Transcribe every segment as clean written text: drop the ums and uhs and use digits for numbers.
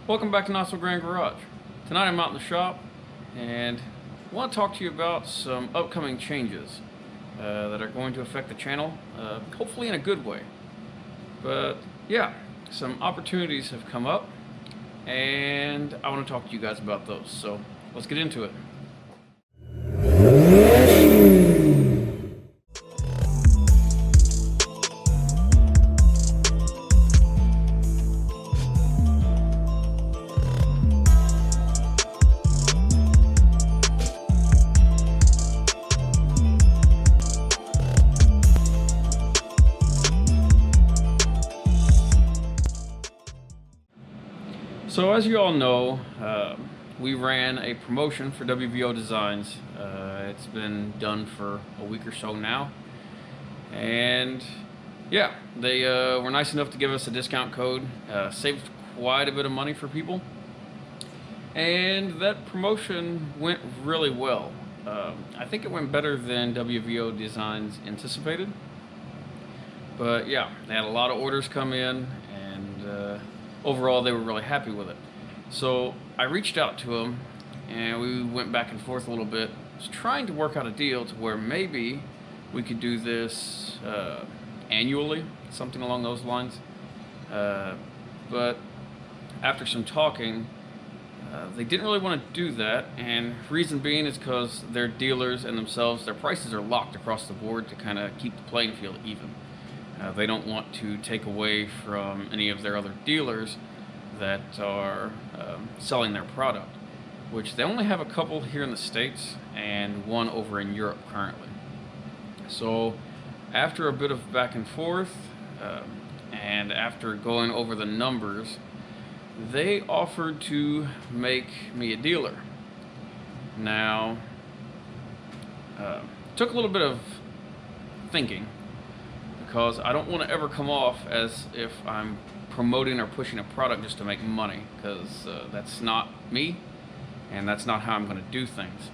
Welcome back to Not So Grand Garage. Tonight I'm out in the shop and I want to talk to you about some upcoming changes that are going to affect the channel, hopefully in a good way. But yeah, some opportunities have come up and I want to talk to you guys about those. So let's get into it. So as you all know, we ran a promotion for WVO Designs. It's been done for a week or so now. And yeah, they were nice enough to give us a discount code. Saved quite a bit of money for people. And that promotion went really well. I think it went better than WVO Designs anticipated. But yeah, they had a lot of orders come in, and overall they were really happy with it. So I reached out to them and we went back and forth a little bit. I was trying to work out a deal to where maybe we could do this annually, something along those lines. But after some talking, they didn't really want to do that, and reason being is because their dealers and themselves, their prices are locked across the board to kind of keep the playing field even. They don't want to take away from any of their other dealers that are selling their product, which they only have a couple here in the States and one over in Europe currently. So after a bit of back and forth and after going over the numbers, they offered to make me a dealer. Now, took a little bit of thinking, because I don't want to ever come off as if I'm promoting or pushing a product just to make money, because that's not me and that's not how I'm going to do things.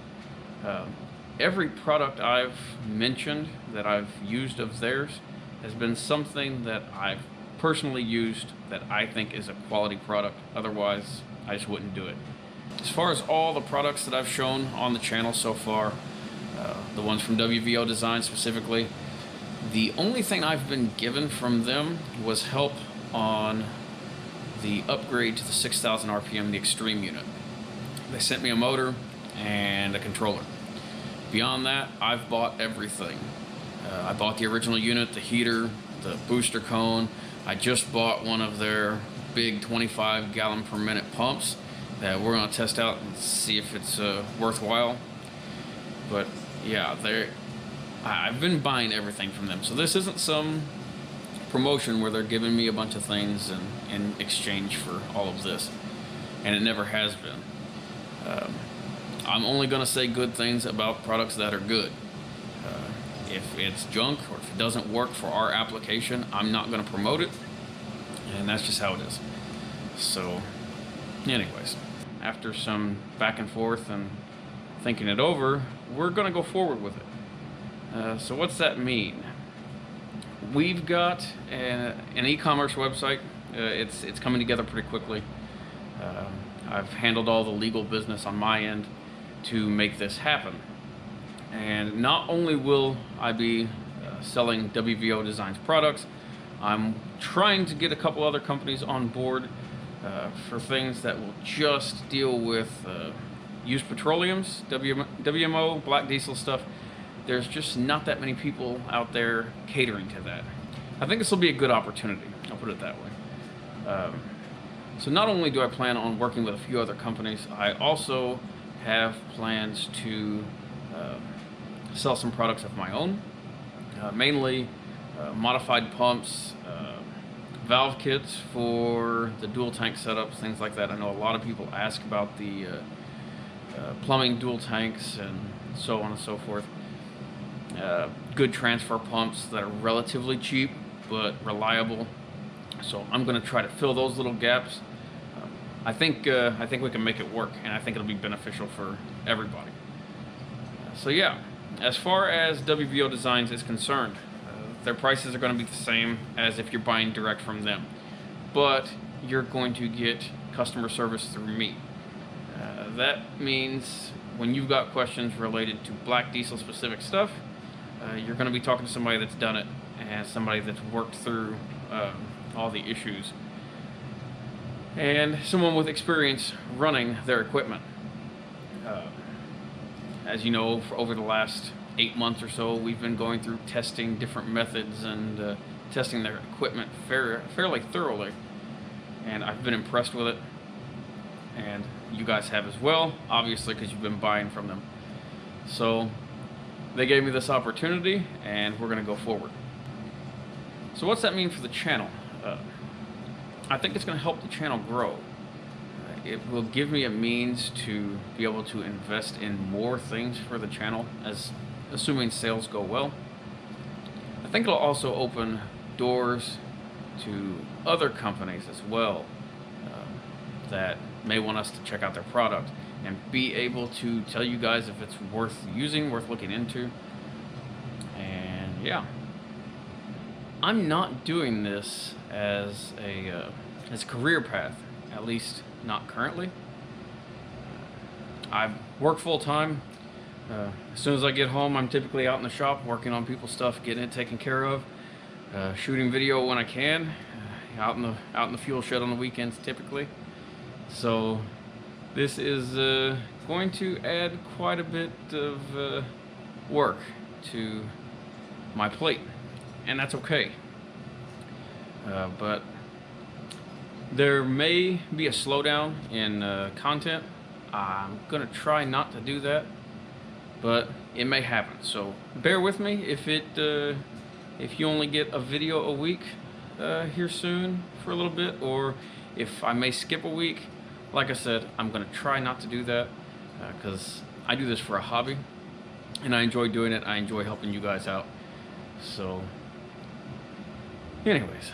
Every product I've mentioned that I've used of theirs has been something that I've personally used that I think is a quality product. Otherwise, I just wouldn't do it. As far as all the products that I've shown on the channel so far, the ones from WVO Designs specifically, the only thing I've been given from them was help on the upgrade to the 6,000 RPM, the Extreme unit. They sent me a motor and a controller. Beyond that, I've bought everything. I bought the original unit, the heater, the booster cone. I just bought one of their big 25 gallon per minute pumps that we're going to test out and see if it's worthwhile. But yeah, I've been buying everything from them. So this isn't some promotion where they're giving me a bunch of things in exchange for all of this. And it never has been. I'm only going to say good things about products that are good. If it's junk or if it doesn't work for our application, I'm not going to promote it. And that's just how it is. So anyways, after some back and forth and thinking it over, we're going to go forward with it. So what's that mean? We've got an e-commerce website. It's coming together pretty quickly. I've handled all the legal business on my end to make this happen. And not only will I be selling WVO Designs products, I'm trying to get a couple other companies on board for things that will just deal with used petroleums, WMO, black diesel stuff. There's just not that many people out there catering to that. I think this will be a good opportunity, I'll put it that way. So not only do I plan on working with a few other companies, I also have plans to sell some products of my own, mainly modified pumps, valve kits for the dual tank setups, things like that. I know a lot of people ask about the plumbing dual tanks and so on and so forth. Good transfer pumps that are relatively cheap but reliable. So I'm going to try to fill those little gaps. I think we can make it work, and I think it'll be beneficial for everybody. So yeah, as far as WVO Designs is concerned, their prices are going to be the same as if you're buying direct from them. But you're going to get customer service through me. That means when you've got questions related to black diesel specific stuff, you're going to be talking to somebody that's done it and somebody that's worked through all the issues, and someone with experience running their equipment. As you know, for over the last 8 months or so, we've been going through testing different methods and testing their equipment fairly thoroughly, and I've been impressed with it, and you guys have as well, obviously, because you've been buying from them. So they gave me this opportunity, and we're going to go forward. So what's that mean for the channel? I think it's going to help the channel grow. It will give me a means to be able to invest in more things for the channel, assuming sales go well. I think it'll also open doors to other companies as well that may want us to check out their product and be able to tell you guys if it's worth using, worth looking into. And yeah, I'm not doing this as a career path, at least not currently. I work full time. As soon as I get home, I'm typically out in the shop working on people's stuff, getting it taken care of, shooting video when I can, out in the fuel shed on the weekends typically. So this is going to add quite a bit of work to my plate, and that's okay. But there may be a slowdown in content. I'm gonna try not to do that, but it may happen. So bear with me if you only get a video a week here soon for a little bit, or if I may skip a week. Like I said, I'm gonna try not to do that because I do this for a hobby, and I enjoy doing it. I enjoy helping you guys out. So anyways,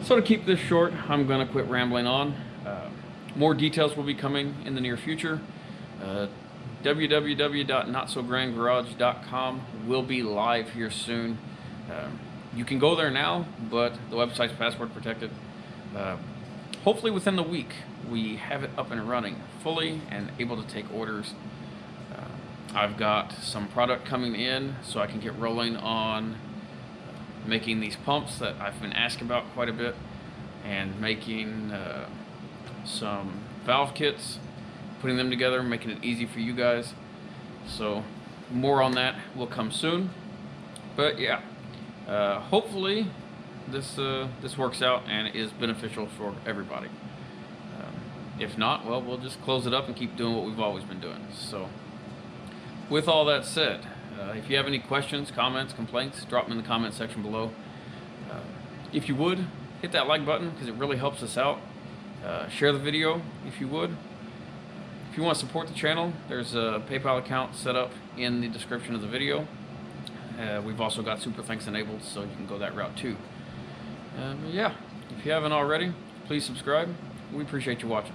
so to keep this short, I'm gonna quit rambling on. More details will be coming in the near future. www.notsograndgarage.com will be live here soon. You can go there now, but the website's password protected. Hopefully within the week, we have it up and running fully and able to take orders. I've got some product coming in so I can get rolling on making these pumps that I've been asked about quite a bit, and making some valve kits, putting them together, making it easy for you guys. So more on that will come soon. But yeah, hopefully this works out and is beneficial for everybody. If not, well, we'll just close it up and keep doing what we've always been doing. So with all that said, if you have any questions, comments, complaints, drop them in the comment section below. If you would, hit that like button because it really helps us out. Share the video if you would. If you want to support the channel, there's a PayPal account set up in the description of the video. We've also got SuperThanks enabled, so you can go that route too. Yeah, if you haven't already, please subscribe. We appreciate you watching.